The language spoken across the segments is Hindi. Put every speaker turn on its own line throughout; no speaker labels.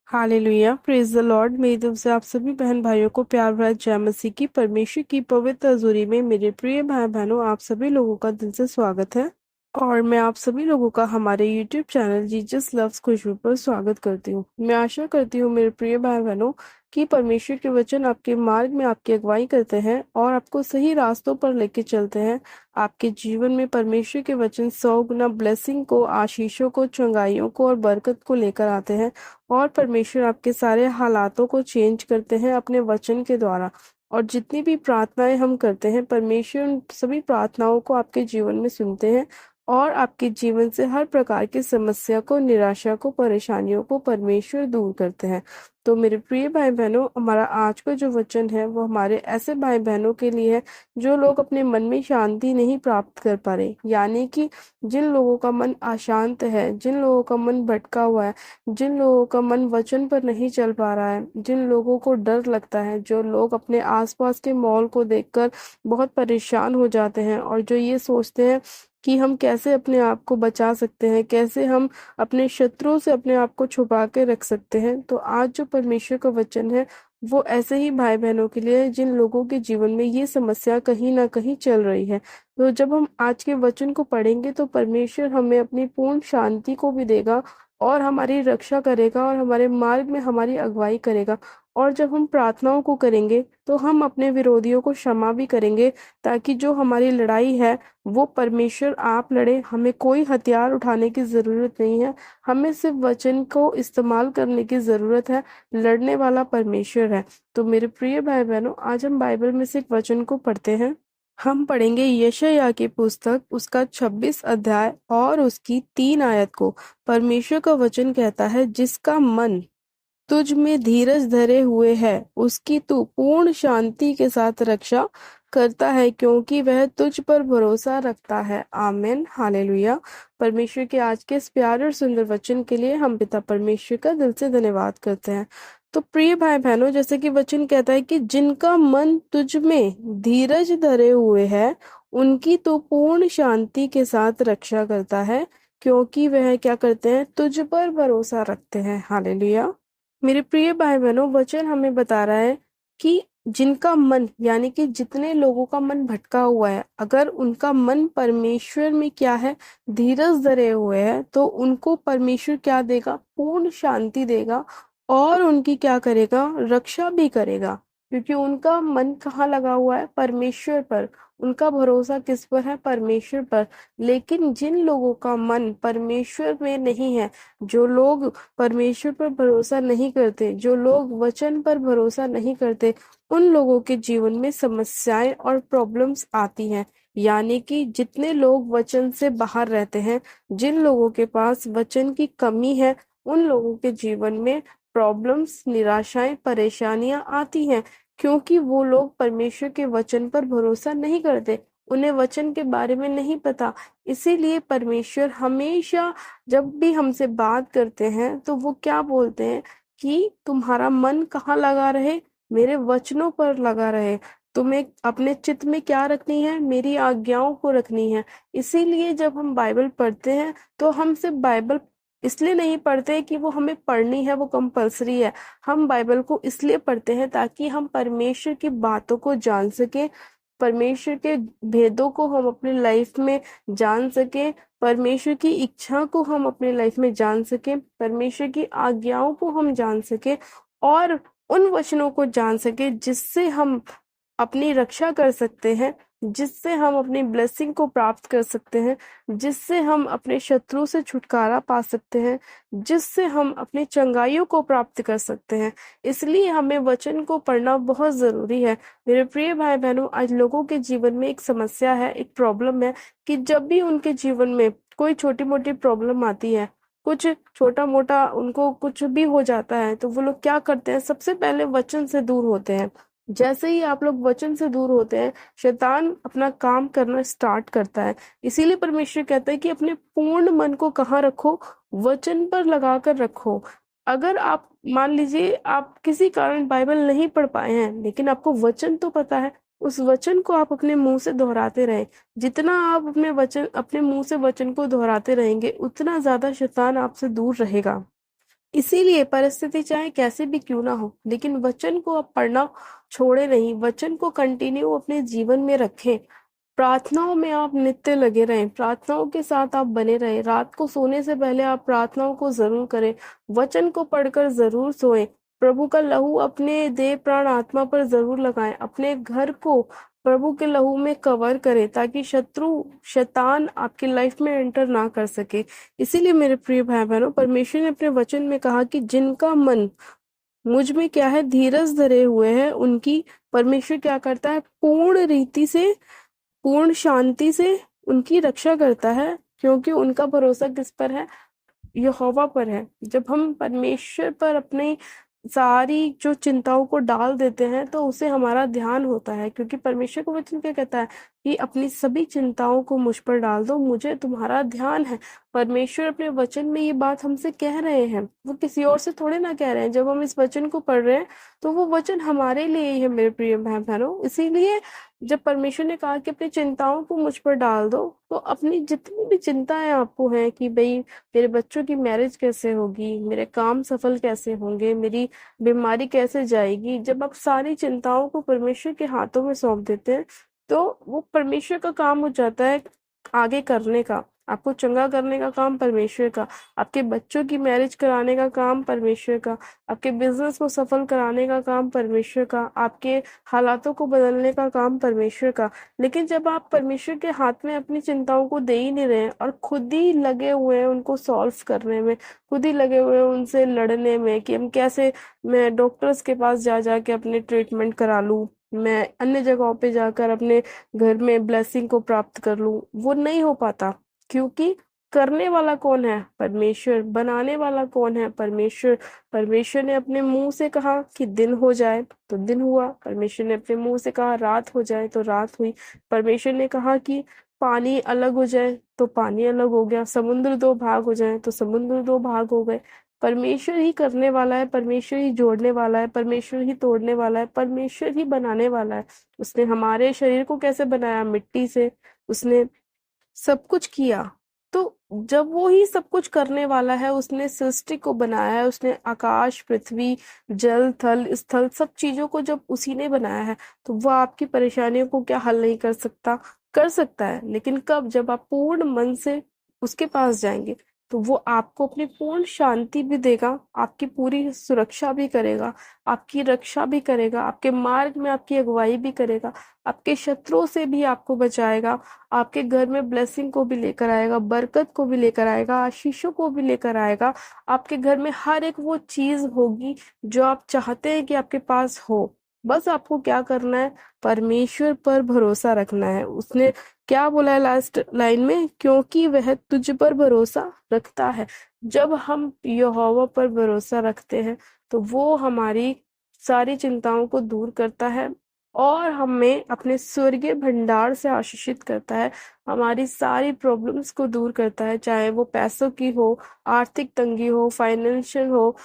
Hallelujah, praise the Lord. मेरी तरफ से आप सभी बहन भाइयों को प्यार भरा जय मसीह की परमेश्वर की पवित्र हजूरी में मेरे प्रिय भाई बहनों, आप सभी लोगों का दिल से स्वागत है। और मैं आप सभी लोगों का हमारे यूट्यूब चैनल जीसस लव्स खुशबू पर स्वागत करती हूँ। मैं आशा करती हूँ मेरे प्रिय भाई बहनों कि परमेश्वर के वचन आपके मार्ग में आपकी अगुवाई करते हैं और आपको सही रास्तों पर लेके चलते हैं। आपके जीवन में परमेश्वर के वचन 100 गुना ब्लेसिंग को, आशीषों को, चंगाइयों को और बरकत को लेकर आते हैं। और परमेश्वर आपके सारे हालातों को चेंज करते हैं अपने वचन के द्वारा। और जितनी भी प्रार्थनाएं हम करते हैं, परमेश्वर उन सभी प्रार्थनाओं को आपके जीवन में सुनते हैं और आपके जीवन से हर प्रकार की समस्या को, निराशा को, परेशानियों को परमेश्वर दूर करते हैं। तो मेरे प्रिय भाई बहनों, हमारा आज का जो वचन है वो हमारे ऐसे भाई बहनों के लिए है जो लोग अपने मन में शांति नहीं प्राप्त कर पा रहे, यानी कि जिन लोगों का मन अशांत है, जिन लोगों का मन भटका हुआ है, जिन लोगों का मन वचन पर नहीं चल पा रहा है, जिन लोगों को डर लगता है, जो लोग अपने आसपास के माहौल को देखकर बहुत परेशान हो जाते हैं और जो ये सोचते हैं कि हम कैसे अपने आप को बचा सकते हैं, कैसे हम अपने शत्रुओं से अपने आप को छुपा के रख सकते हैं। तो आज जो परमेश्वर का वचन है वो ऐसे ही भाई बहनों के लिए है जिन लोगों के जीवन में ये समस्या कहीं ना कहीं चल रही है। तो जब हम आज के वचन को पढ़ेंगे तो परमेश्वर हमें अपनी पूर्ण शांति को भी देगा और हमारी रक्षा करेगा और हमारे मार्ग में हमारी अगुवाई करेगा। और जब हम प्रार्थनाओं को करेंगे तो हम अपने विरोधियों को क्षमा भी करेंगे, ताकि जो हमारी लड़ाई है वो परमेश्वर आप लड़े। हमें कोई हथियार उठाने की जरूरत नहीं है, हमें सिर्फ वचन को इस्तेमाल करने की जरूरत है। लड़ने वाला परमेश्वर है। तो मेरे प्रिय भाई बहनों, आज हम बाइबल में से एक वचन को पढ़ते हैं। हम पढ़ेंगे यशायाह की पुस्तक, उसका 26 अध्याय और उसकी 3 आयत को। परमेश्वर का वचन कहता है, जिसका मन तुझ में धीरज धरे हुए है उसकी तू पूर्ण शांति के साथ रक्षा करता है, क्योंकि वह तुझ पर भरोसा रखता है। आमीन, हालेलुया। परमेश्वर के आज के इस प्यारे और सुंदर वचन के लिए हम पिता परमेश्वर का दिल से धन्यवाद करते हैं। तो प्रिय भाई बहनों, जैसे कि वचन कहता है कि जिनका मन तुझ में धीरज धरे हुए है उनकी तो पूर्ण शांति के साथ रक्षा करता है, क्योंकि वह क्या करते हैं, तुझ पर भरोसा रखते हैं। हालेलुया। मेरे प्रिय भाई बहनों, वचन हमें बता रहा है कि जिनका मन, यानी कि जितने लोगों का मन भटका हुआ है, अगर उनका मन परमेश्वर में क्या है, धीरज धरे हुए है, तो उनको परमेश्वर क्या देगा, पूर्ण शांति देगा और उनकी क्या करेगा, रक्षा भी करेगा। क्योंकि उनका मन कहाँ लगा हुआ है, परमेश्वर पर। उनका भरोसा किस पर है, परमेश्वर पर। लेकिन जिन लोगों का मन परमेश्वर में नहीं है, जो लोग परमेश्वर पर भरोसा नहीं करते, जो लोग वचन पर भरोसा नहीं करते, उन लोगों के जीवन में समस्याएं और प्रॉब्लम्स आती हैं। यानी कि जितने लोग वचन से बाहर रहते हैं, जिन लोगों के पास वचन की कमी है, उन लोगों के जीवन में प्रॉब्लम्स, निराशाएं, परेशानियां आती हैं, क्योंकि वो लोग परमेश्वर के वचन पर भरोसा नहीं करते, उन्हें वचन के बारे में नहीं पता। इसीलिए परमेश्वर हमेशा जब भी हमसे बात करते हैं तो वो क्या बोलते हैं कि तुम्हारा मन कहाँ लगा रहे, मेरे वचनों पर लगा रहे। तुम्हें अपने चित्त में क्या रखनी है, मेरी आज्ञाओं को रखनी है। इसीलिए जब हम बाइबल पढ़ते हैं तो हम सिर्फ बाइबल इसलिए नहीं पढ़ते कि वो हमें पढ़नी है, वो कंपलसरी है। हम बाइबल को इसलिए पढ़ते हैं ताकि हम परमेश्वर की बातों को जान सके, परमेश्वर के भेदों को हम अपनी लाइफ में जान सके, परमेश्वर की इच्छा को हम अपनी लाइफ में जान सके, परमेश्वर की आज्ञाओं को हम जान सके और उन वचनों को जान सके जिससे हम अपनी रक्षा कर सकते हैं, जिससे हम अपनी ब्लेसिंग को प्राप्त कर सकते हैं, जिससे हम अपने शत्रु से छुटकारा पा सकते हैं, जिससे हम अपनी चंगाइयों को प्राप्त कर सकते हैं। इसलिए हमें वचन को पढ़ना बहुत जरूरी है। मेरे प्रिय भाई बहनों, आज लोगों के जीवन में एक समस्या है, एक प्रॉब्लम है कि जब भी उनके जीवन में कोई छोटी मोटी प्रॉब्लम आती है, कुछ छोटा मोटा उनको कुछ भी हो जाता है, तो वो लोग क्या करते हैं, सबसे पहले वचन से दूर होते हैं। जैसे ही आप लोग वचन से दूर होते हैं, शैतान अपना काम करना स्टार्ट करता है। इसीलिए परमेश्वर कहता है कि अपने पूर्ण मन को कहाँ रखो, वचन पर लगा कर रखो। अगर आप मान लीजिए आप किसी कारण बाइबल नहीं पढ़ पाए हैं, लेकिन आपको वचन तो पता है, उस वचन को आप अपने मुंह से दोहराते रहें। जितना आप अपने मुंह से वचन को दोहराते रहेंगे, उतना ज्यादा शैतान आपसे दूर रहेगा। इसीलिए परिस्थिति चाहे कैसी भी क्यों ना हो, लेकिन वचन को आप पढ़ना छोड़े नहीं, वचन को कंटिन्यू अपने जीवन में रखें। प्रार्थनाओं में आप नित्य लगे रहें, प्रार्थनाओं के साथ आप बने रहें। रात को सोने से पहले आप प्रार्थनाओं को ज़रूर करें, वचन को पढ़कर ज़रूर सोएं। प्रभु का लहू अपने देह प्राण आत्मा पर ज़रूर लगाएं, अपने घर को प्रभु के लहू में कवर करें ताकि शैतान आपकी लाइफ में एंटर ना कर सके। इसीलिए मेरे प्रिय भाई बहनों, परमेश्वर ने अपने वचन में कहा कि जिनका मन मुझ में क्या है, धीरज धरे हुए है, उनकी परमेश्वर क्या करता है, पूर्ण रीति से, पूर्ण शांति से उनकी रक्षा करता है, क्योंकि उनका भरोसा किस पर है, यहोवा पर है। जब हम परमेश्वर पर अपनी सारी जो चिंताओं को डाल देते हैं तो उसे हमारा ध्यान होता है, क्योंकि परमेश्वर का वचन क्या कहता है कि अपनी सभी चिंताओं को मुझ पर डाल दो, मुझे तुम्हारा ध्यान है। परमेश्वर अपने वचन में ये बात हमसे कह रहे हैं, वो किसी और से थोड़े ना कह रहे हैं। जब हम इस वचन को पढ़ रहे हैं तो वो वचन हमारे लिए ही है मेरे प्रिय भाई बहनों। इसीलिए जब परमेश्वर ने कहा कि अपनी चिंताओं को मुझ पर डाल दो, तो अपनी जितनी भी चिंताएं आपको हैं कि भाई मेरे बच्चों की मैरिज कैसे होगी, मेरे काम सफल कैसे होंगे, मेरी बीमारी कैसे जाएगी, जब आप सारी चिंताओं को परमेश्वर के हाथों में सौंप देते हैं तो वो परमेश्वर का काम हो जाता है आगे करने का। आपको चंगा करने का काम परमेश्वर का, आपके बच्चों की मैरिज कराने का काम परमेश्वर का, आपके बिजनेस को सफल कराने का काम परमेश्वर का, आपके हालातों को बदलने का काम परमेश्वर का। लेकिन जब आप परमेश्वर के हाथ में अपनी चिंताओं को दे ही नहीं रहे हैं और खुद ही लगे हुए हैं उनको सॉल्व करने में, खुद ही लगे हुए हैं उनसे लड़ने में कि हम कैसे, मैं डॉक्टर्स के पास जा जाके अपने ट्रीटमेंट करा लूं, मैं अन्य जगहों पे जाकर अपने घर में ब्लेसिंग को प्राप्त कर लूं, वो नहीं हो पाता। क्योंकि करने वाला कौन है, परमेश्वर। बनाने वाला कौन है, परमेश्वर। परमेश्वर ने अपने मुंह से कहा कि दिन हो जाए तो दिन हुआ, परमेश्वर ने अपने मुंह से कहा रात हो जाए तो रात हुई, परमेश्वर ने कहा कि पानी अलग हो जाए तो पानी अलग हो गया, समुद्र दो भाग हो जाए तो समुद्र दो भाग हो गए। परमेश्वर ही करने वाला है, परमेश्वर ही जोड़ने वाला है, परमेश्वर ही तोड़ने वाला है, परमेश्वर ही बनाने वाला है। उसने हमारे शरीर को कैसे बनाया, मिट्टी से, उसने सब कुछ किया। तो जब वो ही सब कुछ करने वाला है, उसने सृष्टि को बनाया है, उसने आकाश पृथ्वी जल थल स्थल सब चीजों को जब उसी ने बनाया है, तो वो आपकी परेशानियों को क्या हल नहीं कर सकता, कर सकता है। लेकिन कब, जब आप पूर्ण मन से उसके पास जाएंगे तो वो आपको अपनी पूर्ण शांति भी देगा, आपकी पूरी सुरक्षा भी करेगा, आपकी रक्षा भी करेगा, आपके मार्ग में आपकी अगुवाई भी करेगा, आपके शत्रुओं से भी आपको बचाएगा, आपके घर में ब्लेसिंग को भी लेकर आएगा, बरकत को भी लेकर आएगा, आशीषों को भी लेकर आएगा। आपके घर में हर एक वो चीज होगी जो आप चाहते हैं कि आपके पास हो। बस आपको क्या करना है, परमेश्वर पर भरोसा रखना है। उसने क्या बोला है लास्ट लाइन में, क्योंकि वह तुझ पर भरोसा रखता है। जब हम यहोवा पर भरोसा रखते हैं तो वो हमारी सारी चिंताओं को दूर करता है और हमें अपने स्वर्गीय भंडार से आशीषित करता है, हमारी सारी प्रॉब्लम्स को दूर करता है, चाहे वो पैसों की हो, आर्थिक तंगी हो, फाइनेंशियल हो,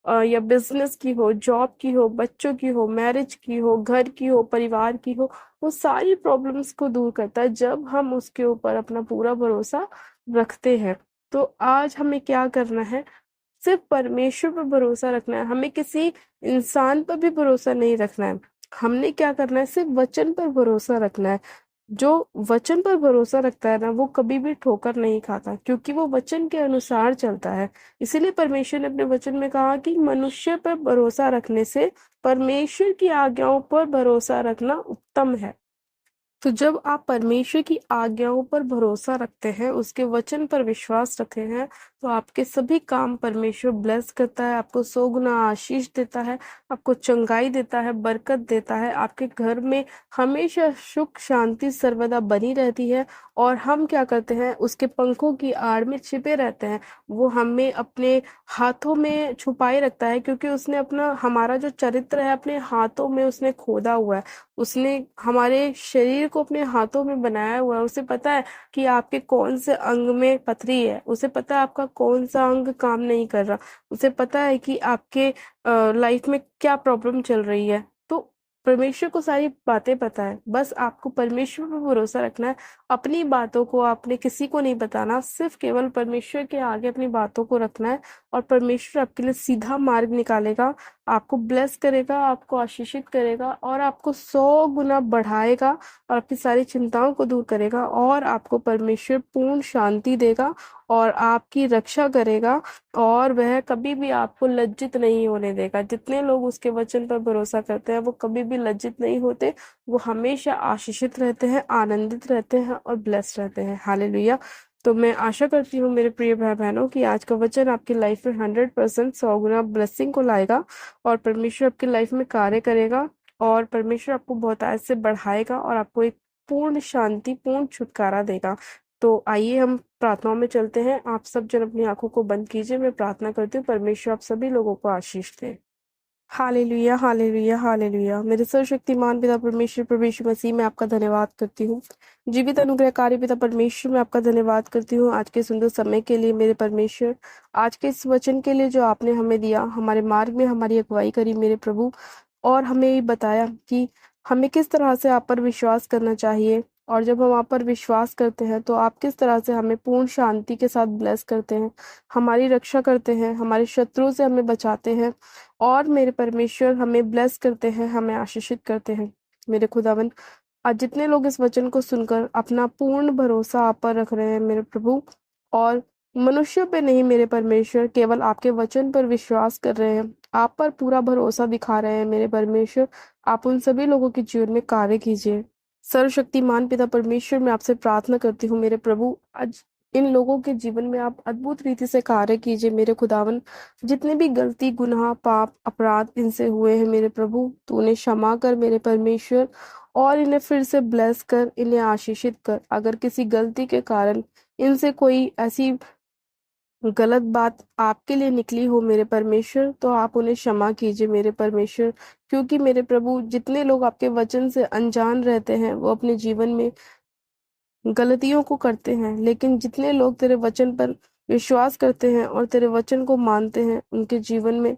या बिजनेस की हो, जॉब की हो, बच्चों की हो, मैरिज की हो, घर की हो, परिवार की हो। वो सारी प्रॉब्लम्स को दूर करता है जब हम उसके ऊपर अपना पूरा भरोसा रखते हैं। तो आज हमें क्या करना है, सिर्फ परमेश्वर पर भरोसा रखना है, हमें किसी इंसान पर भी भरोसा नहीं रखना है। हमने क्या करना है, सिर्फ वचन पर भरोसा रखना है। जो वचन पर भरोसा रखता है ना, वो कभी भी ठोकर नहीं खाता, क्योंकि वो वचन के अनुसार चलता है। इसीलिए परमेश्वर ने अपने वचन में कहा कि मनुष्य पर भरोसा रखने से परमेश्वर की आज्ञाओं पर भरोसा रखना उत्तम है। तो जब आप परमेश्वर की आज्ञाओं पर भरोसा रखते हैं, उसके वचन पर विश्वास रखते हैं, तो आपके सभी काम परमेश्वर ब्लेस करता है, आपको 100 गुना आशीष देता है, आपको चंगाई देता है, बरकत देता है, आपके घर में हमेशा सुख शांति सर्वदा बनी रहती है। और हम क्या करते हैं, उसके पंखों की आड़ में छिपे रहते हैं। वो हमें अपने हाथों में छुपाए रखता है, क्योंकि उसने अपना, हमारा जो चरित्र है अपने हाथों में उसने खोदा हुआ है। उसने हमारे शरीर को अपने हाथों में बनाया हुआ है। उसे पता है कि आपके कौन से अंग में पथरी है, उसे पता है आपका कौन सा अंग काम नहीं कर रहा, उसे पता है कि आपके लाइफ में क्या प्रॉब्लम चल रही है। तो परमेश्वर को सारी बातें पता है, बस आपको परमेश्वर पर भरोसा रखना है अपनी बातों को आपने किसी को नहीं बताना, सिर्फ केवल परमेश्वर के आगे अपनी बातों को रखना है और परमेश्वर आपके लिए सीधा मार्ग निकालेगा, आपको ब्लेस करेगा, आपको आशीषित करेगा और आपको 100 गुना बढ़ाएगा और आपकी सारी चिंताओं को दूर करेगा और आपको परमेश्वर पूर्ण शांति देगा और आपकी रक्षा करेगा और वह कभी भी आपको लज्जित नहीं होने देगा। जितने लोग उसके वचन पर भरोसा करते हैं वो कभी भी लज्जित नहीं होते, वो हमेशा आशीषित रहते हैं, आनंदित रहते हैं और ब्लेस्ड रहते हैं। हालेलुया। तो मैं आशा करती हूँ मेरे प्रिय भाई बहनों कि आज का वचन आपकी लाइफ में 100% 100 गुना ब्लेसिंग को लाएगा और परमेश्वर आपकी लाइफ में कार्य करेगा और परमेश्वर आपको बहुतायत से बढ़ाएगा और आपको एक पूर्ण शांति, पूर्ण छुटकारा देगा। तो आइए हम प्रार्थनाओं में चलते हैं। आप सब जन अपनी आंखों को बंद कीजिए। मैं प्रार्थना करती हूँ परमेश्वर आप सभी लोगों को आशीष दे। हालेलुया, हालेलुया, हालेलुया। मेरे सर्वशक्तिमान पिता परमेश्वर प्रभु यीशु मसीह में आपका धन्यवाद करती हूँ। जीवित अनुग्रहकारी पिता परमेश्वर में आपका धन्यवाद करती हूँ आज के सुंदर समय के लिए मेरे परमेश्वर, आज के इस वचन के लिए जो आपने हमें दिया, हमारे मार्ग में हमारी अगुवाई करी मेरे प्रभु, और हमें ये बताया कि हमें किस तरह से आप पर विश्वास करना चाहिए और जब हम आप पर विश्वास करते हैं तो आप किस तरह से हमें पूर्ण शांति के साथ ब्लेस करते हैं, हमारी रक्षा करते हैं, हमारे शत्रुओं से हमें बचाते हैं और मेरे परमेश्वर हमें ब्लेस करते हैं, हमें आशीषित करते हैं। मेरे खुदावन, आज जितने लोग इस वचन को सुनकर अपना पूर्ण भरोसा आप पर रख रहे हैं मेरे प्रभु और मनुष्यों पे नहीं मेरे परमेश्वर, केवल आपके वचन पर विश्वास कर रहे हैं, आप पर पूरा भरोसा दिखा रहे हैं मेरे परमेश्वर, आप उन सभी लोगों के जीवन में कार्य कीजिए। सर्वशक्तिमान पिता परमेश्वर, मैं आपसे प्रार्थना करती हूँ मेरे प्रभु, आज इन लोगों के जीवन में आप अद्भुत रीति से कार्य कीजिए मेरे खुदावन। जितने भी गलती, गुनाह, पाप, अपराध इनसे हुए हैं मेरे प्रभु, तू उन्हें क्षमा कर मेरे परमेश्वर और इन्हें फिर से ब्लेस कर, इन्हें आशीषित कर। अगर किसी गलती के कारण इनसे कोई ऐसी गलत बात आपके लिए निकली हो मेरे परमेश्वर, तो आप उन्हें क्षमा कीजिए मेरे परमेश्वर, क्योंकि मेरे प्रभु जितने लोग आपके वचन से अनजान रहते हैं वो अपने जीवन में गलतियों को करते हैं, लेकिन जितने लोग तेरे वचन पर विश्वास करते हैं और तेरे वचन को मानते हैं उनके जीवन में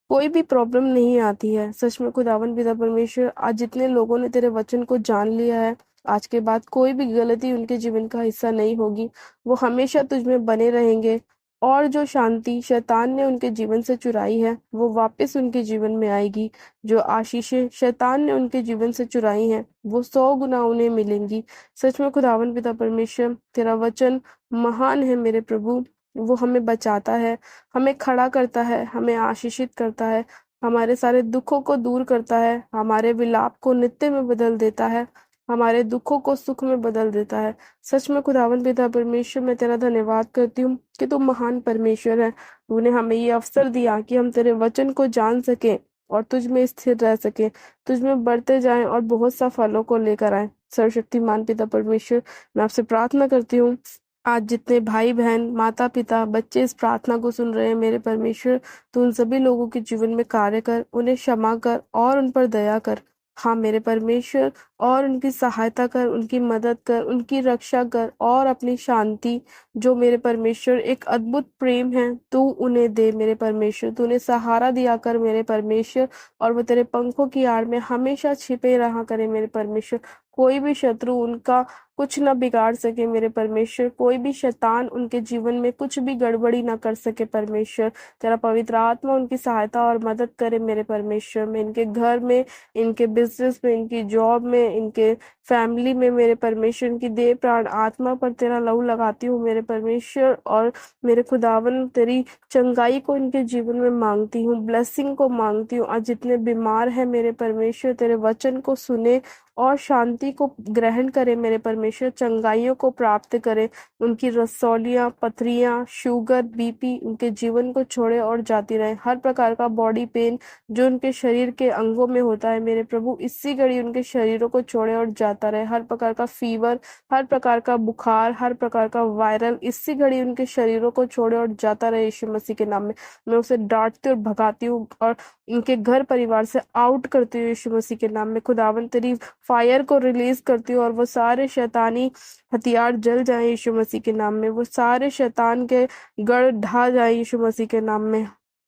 कोई भी प्रॉब्लम नहीं आती है। सच में खुदावन पिता परमेश्वर, आज जितने लोगों ने तेरे वचन को जान लिया है, आज के बाद कोई भी गलती उनके जीवन का हिस्सा नहीं होगी, वो हमेशा तुझ में बने रहेंगे और जो शांति शैतान ने उनके जीवन से चुराई है वो वापस उनके जीवन में आएगी। जो आशीषें शैतान ने उनके जीवन से चुराई हैं वो 100 गुना उन्हें मिलेंगी। सच में खुदावन पिता परमेश्वर, तेरा वचन महान है मेरे प्रभु, वो हमें बचाता है, हमें खड़ा करता है, हमें आशीषित करता है, हमारे सारे दुखों को दूर करता है, हमारे विलाप को नित्य में बदल देता है, हमारे दुखों को सुख में बदल देता है। सच में खुदावन पिता परमेश्वर, मैं तेरा धन्यवाद करती हूँ कि तू महान परमेश्वर है। तूने हमें ये अवसर दिया कि हम तेरे वचन को जान सके और तुझ में स्थिर रह सके, तुझ में बढ़ते जाएं और बहुत सा फलों को लेकर आए। सर्वशक्तिमान पिता परमेश्वर, मैं आपसे प्रार्थना करती हूँ आज जितने भाई बहन, माता पिता, बच्चे इस प्रार्थना को सुन रहे हैं मेरे परमेश्वर, तू उन सभी लोगों के जीवन में कार्य कर, उन्हें क्षमा कर और उन पर दया कर। हाँ मेरे परमेश्वर, और उनकी सहायता कर, उनकी मदद कर, उनकी रक्षा कर और अपनी शांति जो मेरे परमेश्वर एक अद्भुत प्रेम है तू उन्हें दे मेरे परमेश्वर। तू उन्हें सहारा दिया कर मेरे परमेश्वर और वो तेरे पंखों की आड़ में हमेशा छिपे रहा करे मेरे परमेश्वर। कोई भी शत्रु उनका कुछ ना बिगाड़ सके मेरे परमेश्वर, कोई भी शैतान उनके जीवन में कुछ भी गड़बड़ी ना कर सके परमेश्वर। तेरा पवित्र आत्मा उनकी सहायता और मदद करे मेरे परमेश्वर। मैं इनके घर में, इनके बिजनेस में, इनकी जॉब में, इनके फैमिली में मेरे परमेश्वर, इनकी देह प्राण आत्मा पर तेरा लहू लगाती हूँ मेरे परमेश्वर और मेरे खुदावन तेरी चंगाई को इनके जीवन में मांगती हूँ, ब्लेसिंग को मांगती हूँ। आज जितने बीमार हैं मेरे परमेश्वर, तेरे वचन को सुने और शांति को ग्रहण करे मेरे परमेश्वर, चंगाइयों को प्राप्त करे, उनकी रसौलियां, पथरियां, शुगर, बीपी उनके जीवन को छोड़े और जाती रहे। हर प्रकार का बॉडी पेन जो उनके शरीर के अंगों में होता है मेरे प्रभु, इसी घड़ी उनके शरीरों को छोड़े और जाता रहे। हर प्रकार का फीवर, हर प्रकार का बुखार, हर प्रकार का वायरल इसी घड़ी उनके शरीरों को छोड़े और जाता रहे यीशु मसीह के नाम में। मैं उसे डांटती और भगाती हूँ और इनके घर परिवार से आउट करती हूँ यीशु मसीह के नाम में। खुदावन तेरी फायर को रिलीज करती हूँ और वो सारे शैतानी हथियार जल जाए यीशु मसीह के नाम में, वो सारे शैतान के गढ़ ढा जाए यीशु मसीह के नाम में।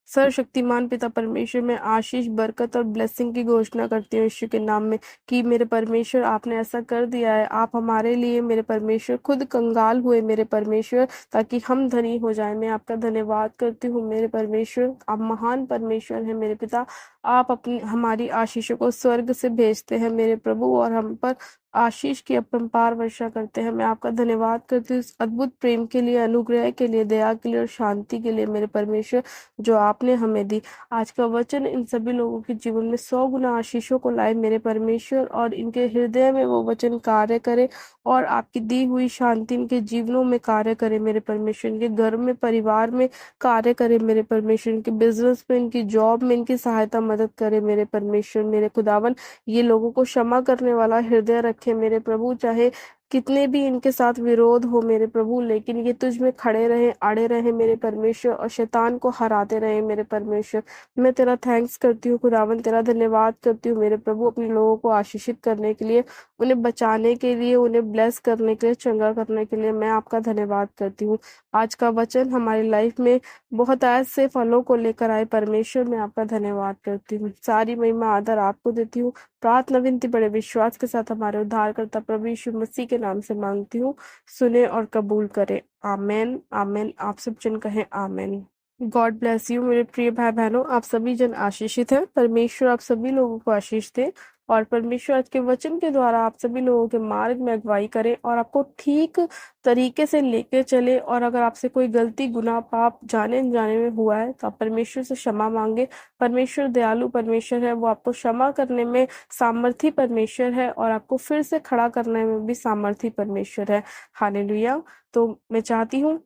सर्वशक्तिमान पिता परमेश्वर, मैं आशीष, बरकत और ब्लेसिंग की घोषणा करती हूँ यीशु के नाम में कि मेरे परमेश्वर आपने ऐसा कर दिया है। आप हमारे लिए मेरे परमेश्वर खुद कंगाल हुए मेरे परमेश्वर, ताकि हम धनी हो जाएं। मैं आपका धन्यवाद करती हूँ मेरे परमेश्वर, आप महान परमेश्वर हैं मेरे पिता। आप अपनी हमारी आशीषों को स्वर्ग से भेजते हैं मेरे प्रभु, और हम पर आशीष की अपरंपार वर्षा करते हैं। मैं आपका धन्यवाद करती हूँ इस अद्भुत प्रेम के लिए, अनुग्रह के लिए, दया के लिए और शांति के लिए मेरे परमेश्वर, जो आपने हमें दी। आज का वचन इन सभी लोगों के जीवन में 100 गुना आशीषों को लाए मेरे परमेश्वर, और इनके हृदय में वो वचन कार्य करे, और आपकी दी हुई शांति इनके जीवनों में कार्य करे मेरे परमेश्वर, इनके घर में, परिवार में कार्य करे मेरे परमेश्वर, इनके बिजनेस में, इनकी जॉब में इनकी सहायता मदद करे मेरे परमेश्वर। मेरे खुदावन, ये लोगों को क्षमा करने वाला हृदय रखे मेरे प्रभु, चाहे कितने भी इनके साथ विरोध हो मेरे प्रभु, लेकिन ये तुझ में खड़े रहे, अड़े रहे मेरे परमेश्वर, और शैतान को हराते रहे मेरे परमेश्वर। मैं तेरा थैंक्स करती हूँ खुदावन, तेरा धन्यवाद करती हूँ मेरे प्रभु, अपने लोगों को आशीषित करने के लिए, उन्हें बचाने के लिए, उन्हें ब्लेस करने के लिए, चंगा करने के लिए मैं आपका धन्यवाद करती हूँ। आज का वचन हमारी लाइफ में बहुत ऐसे फलों को लेकर आए परमेश्वर, मैं आपका धन्यवाद करती हूँ। सारी महिमा आदर आपको देती हूँ। प्रार्थना विनती बड़े विश्वास के साथ हमारे उद्धारकर्ता प्रभु यीशु मसीह के नाम से मांगती हूँ, सुने और कबूल करे। आमेन आमेन। आप सब जन कहें आमेन। गॉड ब्लेस यू मेरे प्रिय भाई बहनों, आप सभी जन आशीषित हैं। परमेश्वर आप सभी लोगों को आशीष दे, और परमेश्वर आज के वचन के द्वारा आप सभी लोगों के मार्ग में अगुवाई करे, और आपको ठीक तरीके से लेके चले। और अगर आपसे कोई गलती, गुनाह, पाप जाने अनजाने में हुआ है तो आप परमेश्वर से क्षमा मांगे। परमेश्वर दयालु परमेश्वर है, वो आपको क्षमा करने में सामर्थी परमेश्वर है, और आपको फिर से खड़ा करने में भी सामर्थी परमेश्वर है। हालेलुया। तो मैं चाहती हूँ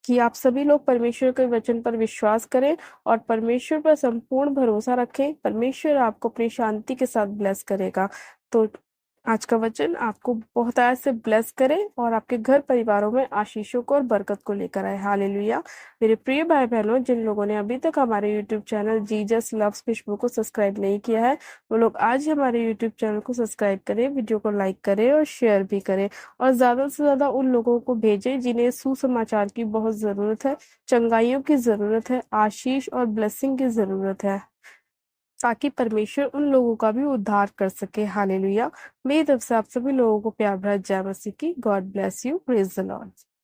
कि आप सभी लोग परमेश्वर के वचन पर विश्वास करें और परमेश्वर पर संपूर्ण भरोसा रखें। परमेश्वर आपको अपनी शांति के साथ ब्लेस करेगा। तो आज का वचन आपको बहुत ऐसे ब्लेस करे और आपके घर परिवारों में आशीषों को और बरकत को लेकर आए। हालेलुया। मेरे प्रिय भाई बहनों, जिन लोगों ने अभी तक हमारे यूट्यूब चैनल जीजस लव्स खुशबू को सब्सक्राइब नहीं किया है, वो लोग आज ही हमारे यूट्यूब चैनल को सब्सक्राइब करें, वीडियो को लाइक करें और शेयर भी करें, और ज्यादा से ज्यादा उन लोगों को भेजें जिन्हें सुसमाचार की बहुत जरूरत है, चंगाइयों की जरूरत है, आशीष और ब्लेसिंग की जरूरत है, ताकि परमेश्वर उन लोगों का भी उद्धार कर सके। हालेलुया। मेरी तरफ से आप सभी लोगों को प्यार भरा जय मसीह की। God bless you. Praise the Lord.